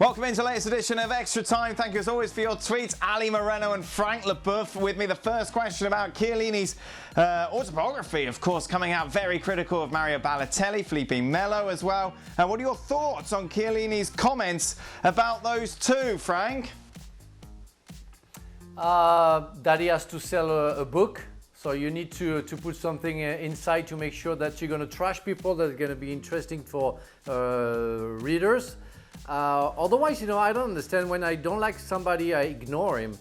Welcome into the latest edition of Extra Time. Thank you as always for your tweets. Ali Moreno and Frank Leboeuf with me. The first question about Chiellini's autobiography, of course, coming out very critical of Mario Balotelli, Felipe Melo as well. What are your thoughts on Chiellini's comments about those two, Frank? That he has to sell a book. So you need to put something inside to make sure that you're going to trash people, that are going to be interesting for readers. Otherwise, I don't understand. When I don't like somebody, I ignore him.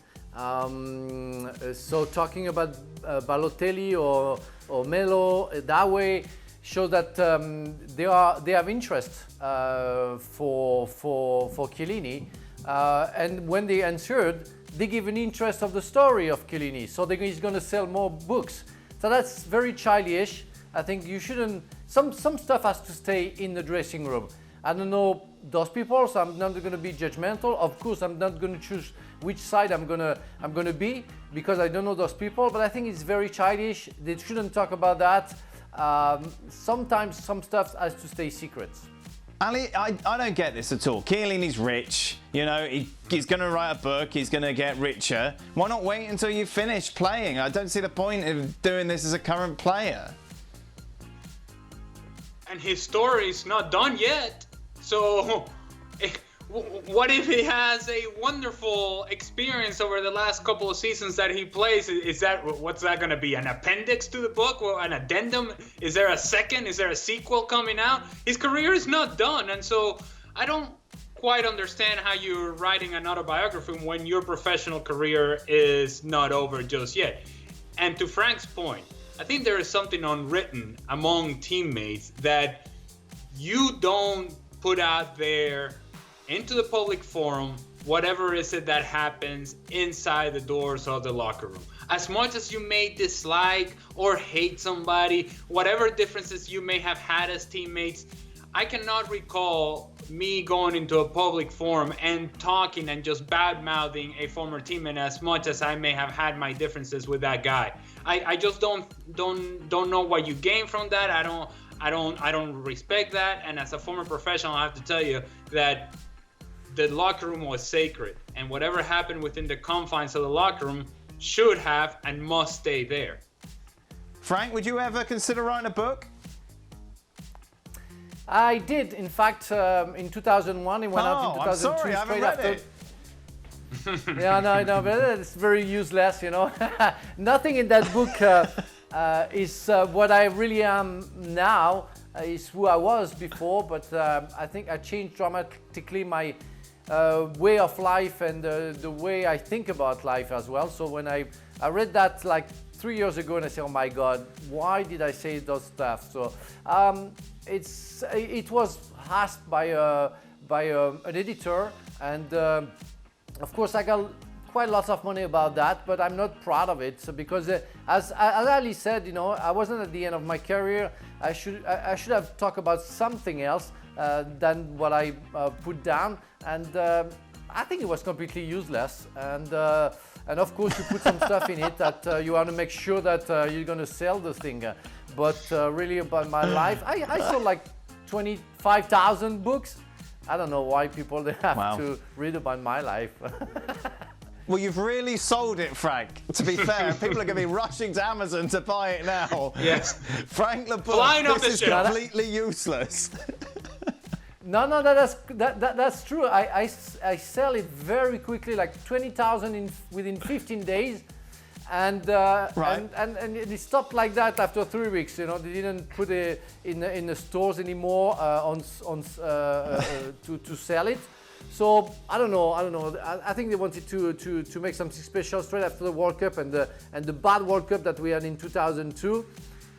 So talking about Balotelli or Melo that way shows that they have interest for Chiellini. And when they answered, they give an interest of the story of Chiellini. So he's going to sell more books. So that's very childish. I think you shouldn't. Some stuff has to stay in the dressing room. I don't know those people, so I'm not going to be judgmental. Of course, I'm not going to choose which side I'm going to be because I don't know those people. But I think it's very childish. They shouldn't talk about that. Sometimes some stuff has to stay secret. Ali, I don't get this at all. Chiellini's rich. He's going to write a book. He's going to get richer. Why not wait until you finish playing? I don't see the point of doing this as a current player. And his story's not done yet. So, what if he has a wonderful experience over the last couple of seasons that he plays? What's that going to be? An appendix to the book or an addendum? Is there a second? Is there a sequel coming out? His career is not done, and so I don't quite understand how you're writing an autobiography when your professional career is not over just yet. And to Frank's point, I think there is something unwritten among teammates that you don't put out there into the public forum whatever is it that happens inside the doors of the locker room. As much as you may dislike or hate somebody, whatever differences you may have had as teammates, I cannot recall me going into a public forum and talking and just bad-mouthing a former teammate as much as I may have had my differences with that guy. I just don't know what you gain from that. I don't respect that. And as a former professional, I have to tell you that the locker room was sacred, and whatever happened within the confines of the locker room should have and must stay there. Frank, would you ever consider writing a book? I did. In fact, in 2001, it went out in 2002. I'm sorry, I haven't read it. Yeah, no, but it's very useless, Nothing in that book is what I really am now, is who I was before, but I think I changed dramatically my way of life and the way I think about life as well. So when I read that like 3 years ago and I said, oh my God, why did I say those stuff? So it was asked by an editor, and of course I got quite lots of money about that, but I'm not proud of it. So because as Ali said, I wasn't at the end of my career. I should have talked about something else than what I put down, and I think it was completely useless. And of course you put some stuff in it that you want to make sure that you're going to sell the thing. But really about my life, I sold like 25,000 books. I don't know why people have to read about my life. Well, you've really sold it, Frank, to be fair. People are going to be rushing to Amazon to buy it now. Yes. Frank Leboeuf, this is completely useless. No, that's true. I sell it very quickly, like 20,000 within 15 days. And and it stopped like that after 3 weeks. They didn't put it in the stores anymore to sell it. So I don't know. I think they wanted to make something special straight after the World Cup and the bad World Cup that we had in 2002.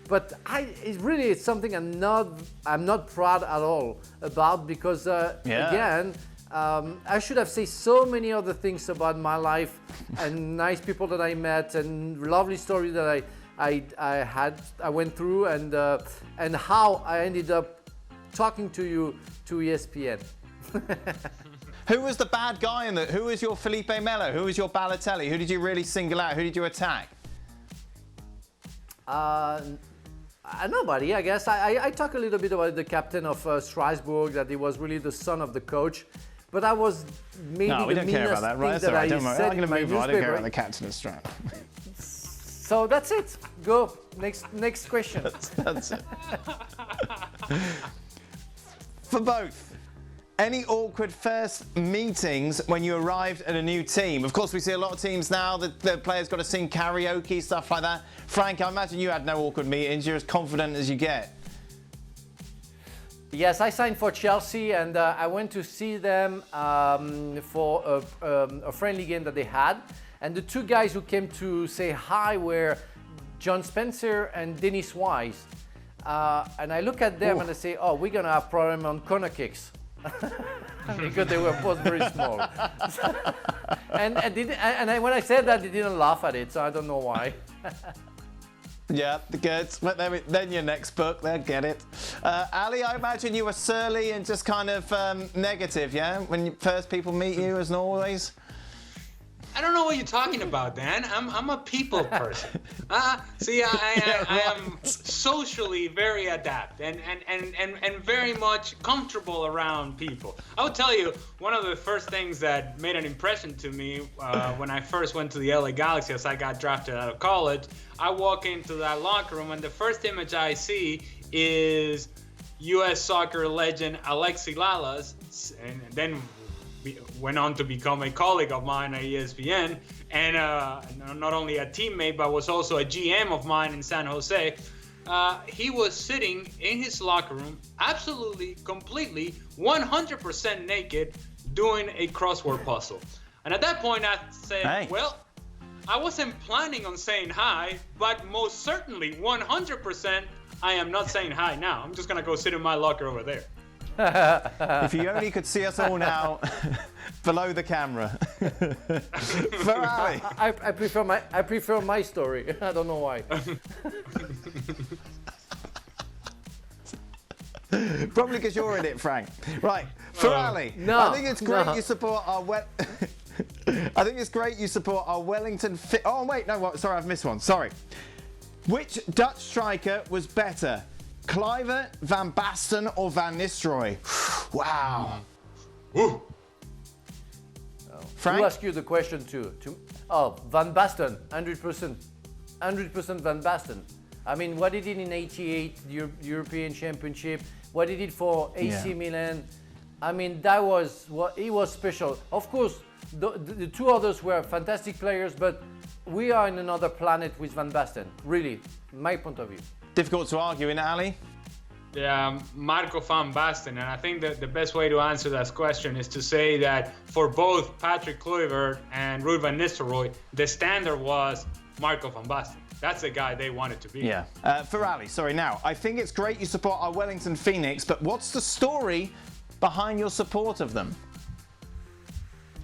But it's something I'm not proud at all about, because again, I should have said so many other things about my life and nice people that I met and lovely stories that I went through, and how I ended up talking to you to ESPN. Who was the bad guy in who was your Felipe Melo? Who was your Balotelli? Who did you really single out? Who did you attack? Nobody, I guess. I talk a little bit about the captain of Strasbourg, that he was really the son of the coach. but I was maybe No, we the don't care about meanest that, right? thing That's that all right. I Don't worry. said I'm in going my to move on. I don't care newspaper. about the captain of Strand. So that's it. Go. Next question. That's it. For both, any awkward first meetings when you arrived at a new team? Of course, we see a lot of teams now that the players got to sing karaoke, stuff like that. Frank, I imagine you had no awkward meetings. You're as confident as you get. Yes, I signed for Chelsea, and I went to see them for a friendly game that they had. And the two guys who came to say hi were John Spencer and Dennis Wise. And I look at them and I say, oh, we're going to have problem on corner kicks. Because they were both very small. and when I said that, they didn't laugh at it, so I don't know why. Yeah, good. But then your next book, they'll get it. Ali, I imagine you were surly and just kind of negative, yeah? When first people meet you, as always? I don't know what you're talking about, Dan. I'm a people person. See, I am socially very adept and very much comfortable around people. I would tell you, one of the first things that made an impression to me when I first went to the LA Galaxy, as I got drafted out of college, I walk into that locker room and the first image I see is U.S. soccer legend Alexi Lalas, and then went on to become a colleague of mine at ESPN, and not only a teammate, but was also a GM of mine in San Jose. He was sitting in his locker room, absolutely, completely, 100% naked, doing a crossword puzzle. And at that point, I said, hey. Well, I wasn't planning on saying hi, but most certainly, 100%, I am not saying hi now. I'm just going to go sit in my locker over there. If you only could see us all now below the camera. For Ali. I prefer my story. I don't know why. Probably because you're in it, Frank. Right, for Ali. No, I think it's great no. you support our I think it's great you support our Wellington. Oh wait, no, what? Sorry, I've missed one. Sorry. Which Dutch striker was better? Kluivert, Van Basten, or Van Nistelrooy? Wow. Frank? Who asked you the question too? Van Basten, 100%. 100% Van Basten. I mean, what he did in '88, the European Championship, what he did for AC Milan. I mean, that was what he was special. Of course, the two others were fantastic players, but we are in another planet with Van Basten. Really, my point of view. Difficult to argue in, Ali. Yeah, Marco van Basten, and I think that the best way to answer that question is to say that for both Patrick Kluivert and Ruud van Nistelrooy, the standard was Marco van Basten. That's the guy they wanted to be. Yeah. For Ali, sorry, now, I think it's great you support our Wellington Phoenix, but what's the story behind your support of them?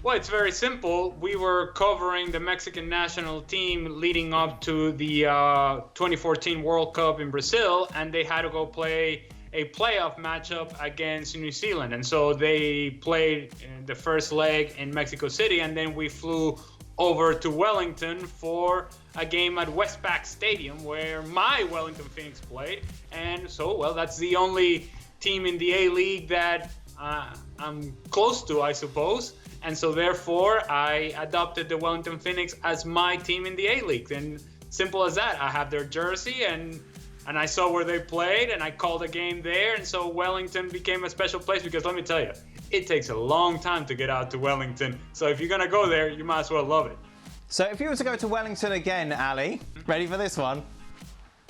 Well, it's very simple. We were covering the Mexican national team leading up to the 2014 World Cup in Brazil, and they had to go play a playoff matchup against New Zealand. And so they played the first leg in Mexico City, and then we flew over to Wellington for a game at Westpac Stadium where my Wellington Phoenix played. And so, well, that's the only team in the A-League that I'm close to, I suppose. And so therefore, I adopted the Wellington Phoenix as my team in the A-League. And simple as that. I have their jersey and I saw where they played and I called a game there. And so Wellington became a special place because let me tell you, it takes a long time to get out to Wellington. So if you're going to go there, you might as well love it. So if you were to go to Wellington again, Ali, ready for this one?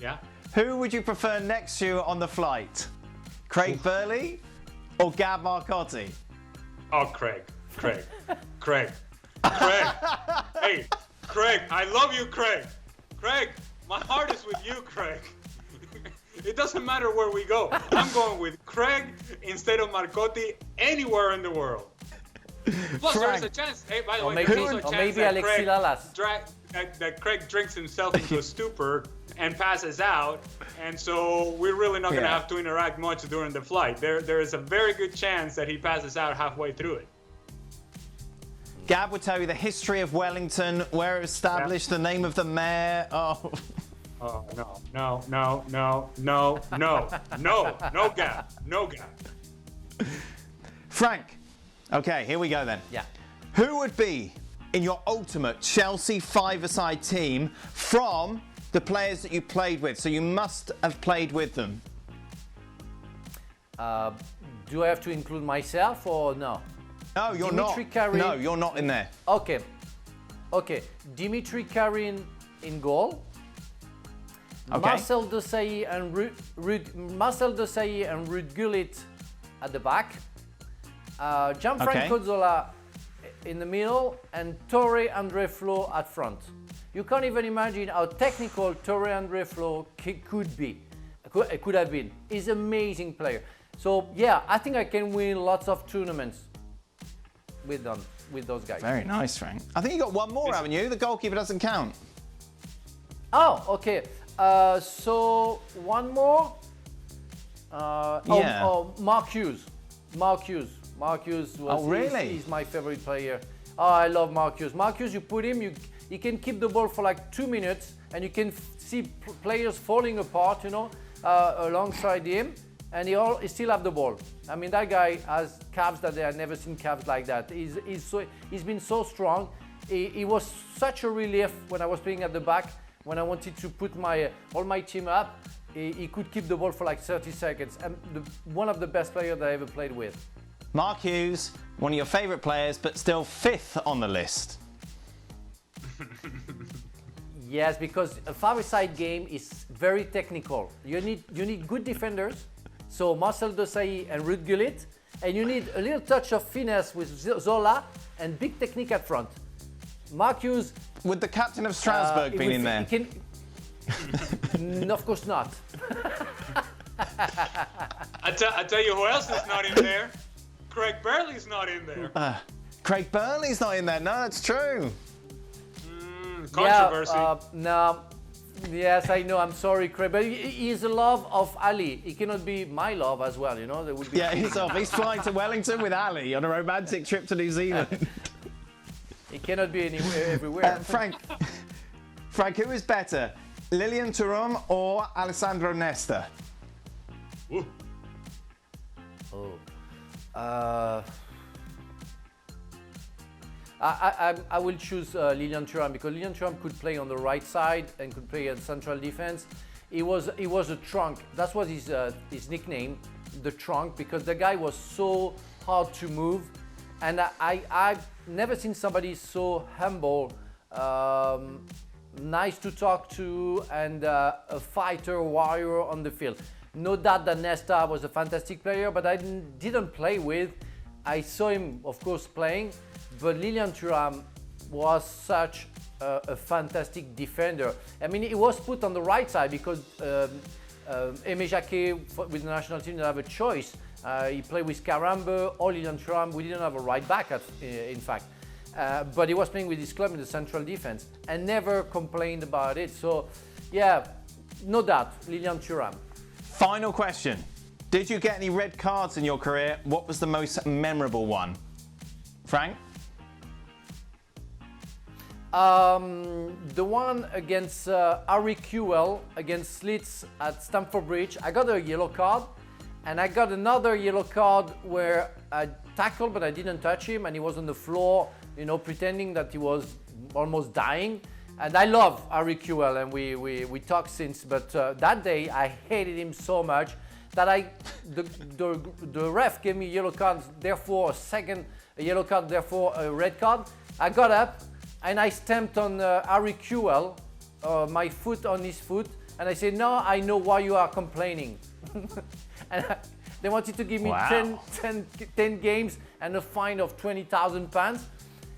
Yeah. Who would you prefer next to you on the flight? Craig Burley or Gab Marcotti? Oh, Craig. Hey, Craig, I love you, Craig. Craig, my heart is with you, Craig. It doesn't matter where we go. I'm going with Craig instead of Marcotti anywhere in the world. Plus, there's a chance, hey, by the way, there's also a chance that Alexi Lalas. that Craig drinks himself into a stupor and passes out, and so we're really not going to have to interact much during the flight. There is a very good chance that he passes out halfway through it. Gab would tell you the history of Wellington, where it was established, the name of the mayor. Oh, no, Gab. No, Gab. Frank, Okay, here we go then. Yeah. Who would be in your ultimate Chelsea five-a-side team from the players that you played with? So you must have played with them. Do I have to include myself or no? No, you're Dimitri not. Karin. No, you're not in there. Okay. Dimitri Karin in goal. Okay. Marcel Desailly and Ruud Gullit at the back. Gianfranco Zola in the middle, and Torre Andre Flo at front. You can't even imagine how technical Torre Andre Flo could have been. He's an amazing player. So yeah, I think I can win lots of tournaments with those guys. Very nice, Frank. I think you got one more, haven't you? The goalkeeper doesn't count. Oh, okay. So one more. Mark Hughes. Mark Hughes was he's my favorite player. Oh, I love Mark Hughes. Mark Hughes, you put him, he can keep the ball for like 2 minutes, and you can see players falling apart, alongside him, and he still have the ball. I mean, that guy has calves that I have never seen calves like that. He's been so strong. He was such a relief when I was playing at the back. When I wanted to put all my team up, he could keep the ball for like 30 seconds. And one of the best players that I ever played with. Mark Hughes, one of your favourite players, but still 5th on the list. Yes, because a five-a-side game is very technical. You need good defenders, so Marcel Desailly and Ruud Gullit, and you need a little touch of finesse with Zola and big technique at front. Mark Hughes. Would the captain of Strasbourg been in there? No, of course not. I tell you who else is not in there. Craig Burley's not in there. Craig Burley's not in there. No, that's true. Controversy. No. Yes, I know. I'm sorry, Craig, but he's the love of Ali. He cannot be my love as well. There would be. Yeah, he's flying to Wellington with Ali on a romantic trip to New Zealand. He cannot be everywhere. Frank, who is better, Lilian Thuram or Alessandro Nesta? Ooh. I will choose Lilian Thuram because Lilian Thuram could play on the right side and could play at central defense. He was a trunk. That was his nickname, the trunk, because the guy was so hard to move, and I've never seen somebody so humble, nice to talk to, and a fighter, warrior on the field. No doubt that Nesta was a fantastic player, but I didn't play with. I saw him, of course, playing, but Lilian Thuram was such a fantastic defender. I mean, he was put on the right side because Aimé Jacquet with the national team didn't have a choice. He played with Carambe or Lilian Thuram. We didn't have a right back, in fact. But he was playing with his club in the central defense and never complained about it. So, yeah, no doubt, Lilian Thuram. Final question. Did you get any red cards in your career? What was the most memorable one? Frank? The one against Harry Kewell against Leeds at Stamford Bridge. I got a yellow card, and I got another yellow card where I tackled, but I didn't touch him, and he was on the floor, pretending that he was almost dying. And I love Harry Kewell, and we talked since, but that day I hated him so much that the ref gave me a yellow card, therefore a yellow card, therefore a red card. I got up and I stamped on Harry Kewell, my foot on his foot, and I said, "No, I know why you are complaining." And they wanted to give me 10 games and a fine of £20,000.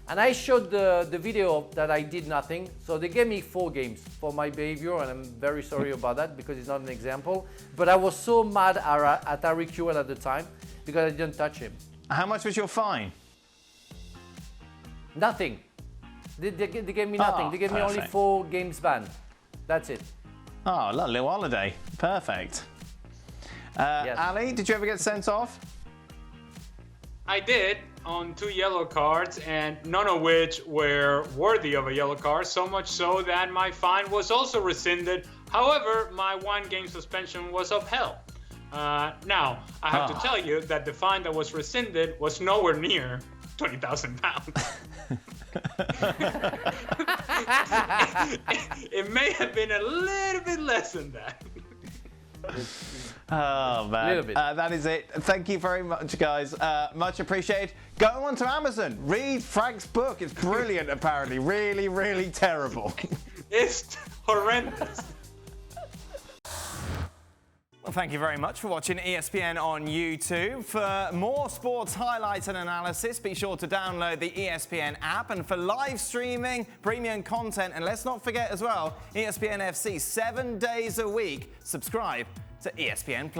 And I showed the video that I did nothing. So they gave me 4 games for my behavior, and I'm very sorry about that because it's not an example. But I was so mad at Harry Kewell at the time because I didn't touch him. How much was your fine? Nothing. They gave me nothing. They gave me only 4 games ban. That's it. Oh, a little holiday. Perfect. Yes. Ali, did you ever get sent off? I did, on 2 yellow cards, and none of which were worthy of a yellow card, so much so that my fine was also rescinded. However, my 1-game suspension was upheld. Now, I have to tell you that the fine that was rescinded was nowhere near £20,000. It may have been a little bit less than that. Oh, man. A little bit. That is it. Thank you very much, guys. Much appreciated. Go on to Amazon. Read Frank's book. It's brilliant, apparently. Really, really terrible. It's horrendous. Well, thank you very much for watching ESPN on YouTube. For more sports highlights and analysis, be sure to download the ESPN app. And for live streaming, premium content, and let's not forget as well, ESPN FC 7 days a week, subscribe to ESPN+.